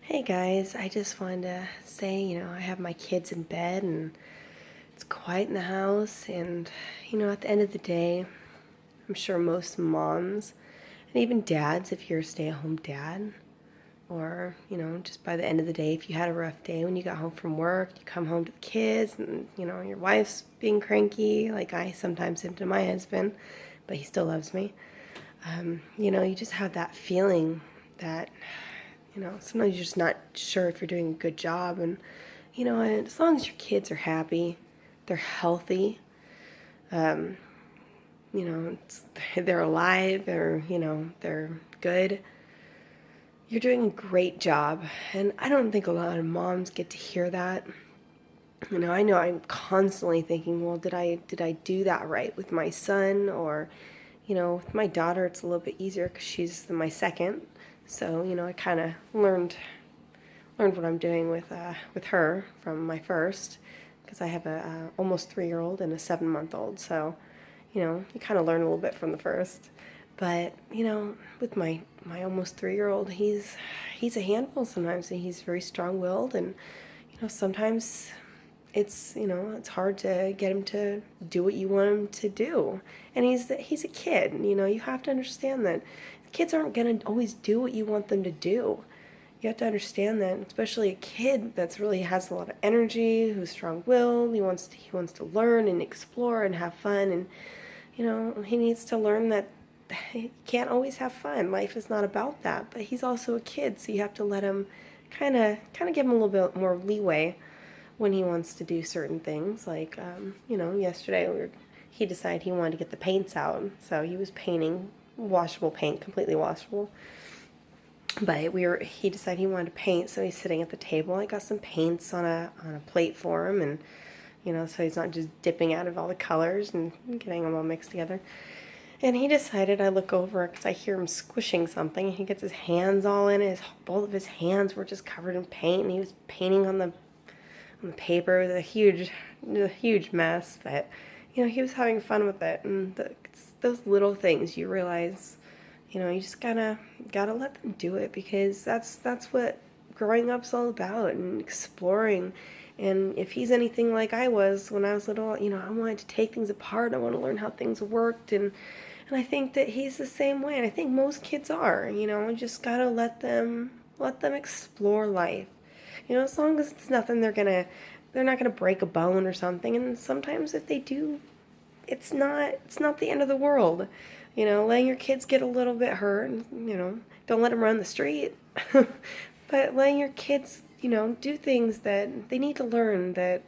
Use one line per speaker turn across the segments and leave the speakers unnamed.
Hey guys, I just wanted to say, I have my kids in bed and it's quiet in the house. And, at the end of the day, I'm sure most moms and even dads, if you're a stay at home dad, or, just by the end of the day, if you had a rough day when you got home from work, you come home to the kids and, your wife's being cranky, like I sometimes am to my husband, but he still loves me. You just have that feeling that sometimes you're just not sure if you're doing a good job. And, as long as your kids are happy, they're healthy, um, they're alive, or, they're good, you're doing a great job. And I don't think a lot of moms get to hear that. I know I'm constantly thinking, well, did I do that right with my son? Or, with my daughter, it's a little bit easier because she's my second. So, I kind of learned what I'm doing with her from my first, because I have a almost 3-year-old and a 7-month-old. So, you kind of learn a little bit from the first. But with my almost 3-year-old, he's a handful sometimes, and he's very strong-willed, and sometimes it's hard to get him to do what you want him to do. And he's a kid. You have to understand that kids aren't going to always do what you want them to do. You have to understand that, especially a kid that's really has a lot of energy, who's strong-willed. He wants to learn and explore and have fun, and he needs to learn that he can't always have fun. Life is not about that. But he's also a kid, so you have to let him kind of give him a little bit more leeway when he wants to do certain things. Like yesterday he decided he wanted to get the paints out, so he was painting washable paint, completely washable. But he decided he wanted to paint, so he's sitting at the table. I got some paints on a plate for him, and so he's not just dipping out of all the colors and getting them all mixed together. And he decided, I look over because I hear him squishing something, and he gets his hands all in it. Both of his hands were just covered in paint, and he was painting on the paper. It was a huge mess, but he was having fun with it. And it's those little things you realize. You just gotta let them do it, because that's what growing up's all about, and exploring. And if he's anything like I was when I was little, I wanted to take things apart. I want to learn how things worked, and I think that he's the same way. And I think most kids are. You just gotta let them explore life. As long as it's nothing they're not gonna break a bone or something. And sometimes if they do, it's not the end of the world. Letting your kids get a little bit hurt, don't let them run the street. But letting your kids, do things that they need to learn, that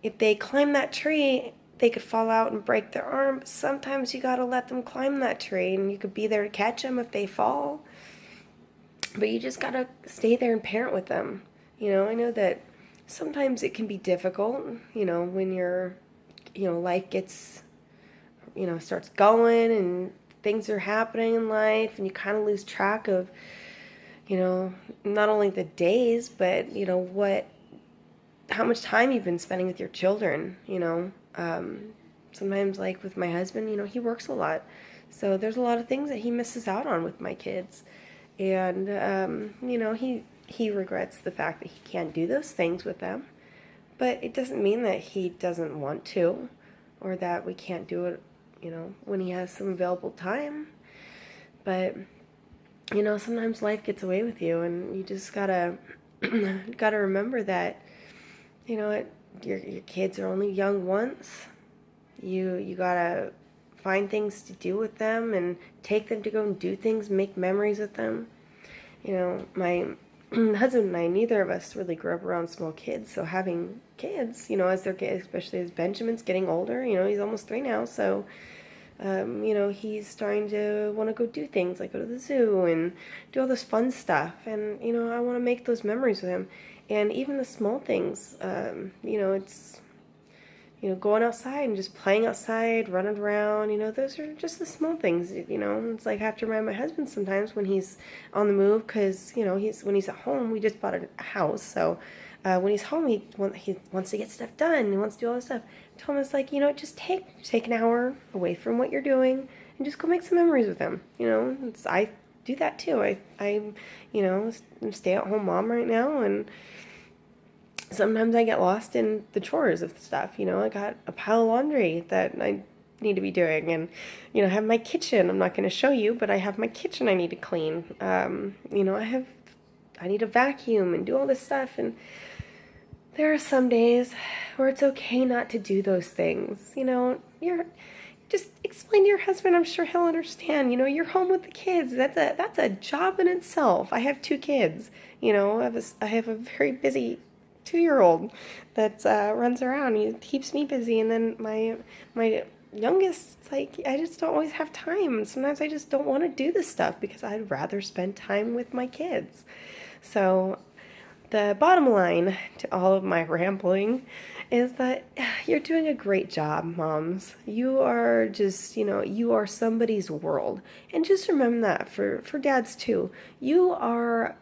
if they climb that tree, they could fall out and break their arm. But sometimes you got to let them climb that tree, and you could be there to catch them if they fall. But you just got to stay there and parent with them. I know that sometimes it can be difficult, when life gets, starts going and things are happening in life, and you kind of lose track of, not only the days, but, how much time you've been spending with your children. Sometimes, like with my husband, he works a lot. So there's a lot of things that he misses out on with my kids. And, he regrets the fact that he can't do those things with them. But it doesn't mean that he doesn't want to, or that we can't do it, when he has some available time. But, sometimes life gets away with you, and you just gotta remember that, your kids are only young once. You gotta find things to do with them, and take them to go and do things, make memories with them. My husband and I, neither of us really grew up around small kids, so having kids, as they're getting, especially as Benjamin's getting older, he's almost 3 now, so he's starting to want to go do things, like go to the zoo and do all this fun stuff. And, I want to make those memories with him. And even the small things, it's, going outside and just playing outside, running around, those are just the small things. It's like I have to remind my husband sometimes when he's on the move, because, when he's at home, we just bought a house. So when he's home, he wants to get stuff done. He wants to do all this stuff. Thomas, like, just take an hour away from what you're doing and just go make some memories with him. do that too. I'm a stay-at-home mom right now, and sometimes I get lost in the chores of stuff. I got a pile of laundry that I need to be doing, and I have my kitchen. I'm not going to show you, but I have my kitchen I need to clean. I need to vacuum and do all this stuff, and there are some days where it's okay not to do those things. You're just explain to your husband. I'm sure he'll understand. You're home with the kids. That's a job in itself. I have 2 kids. I have a very busy 2-year-old that runs around. He keeps me busy, and then my youngest, it's like I just don't always have time. And sometimes I just don't want to do this stuff because I'd rather spend time with my kids. So the bottom line to all of my rambling is that you're doing a great job, moms. You are just, you are somebody's world. And just remember that for dads too. You are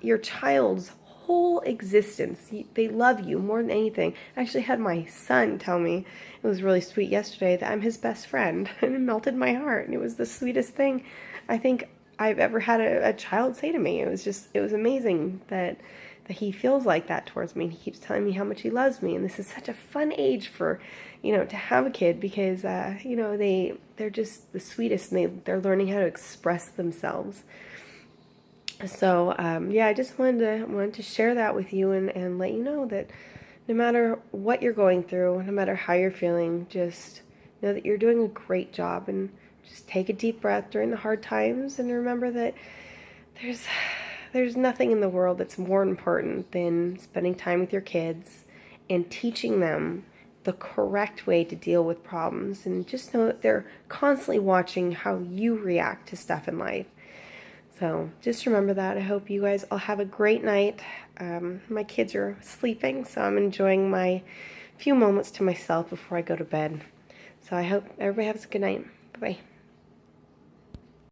your child's whole existence. They love you more than anything. I actually had my son tell me, it was really sweet yesterday, that I'm his best friend. And it melted my heart. And it was the sweetest thing I think I've ever had a child say to me. It was amazing that he feels like that towards me. He keeps telling me how much he loves me, and this is such a fun age for, to have a kid because, they're just the sweetest, and they're learning how to express themselves. So, I just wanted to share that with you and let you know that no matter what you're going through, no matter how you're feeling, just know that you're doing a great job, and just take a deep breath during the hard times and remember that there's nothing in the world that's more important than spending time with your kids and teaching them the correct way to deal with problems. And just know that they're constantly watching how you react to stuff in life. So just remember that. I hope you guys all have a great night. My kids are sleeping, so I'm enjoying my few moments to myself before I go to bed. So I hope everybody has a good night. Bye-bye.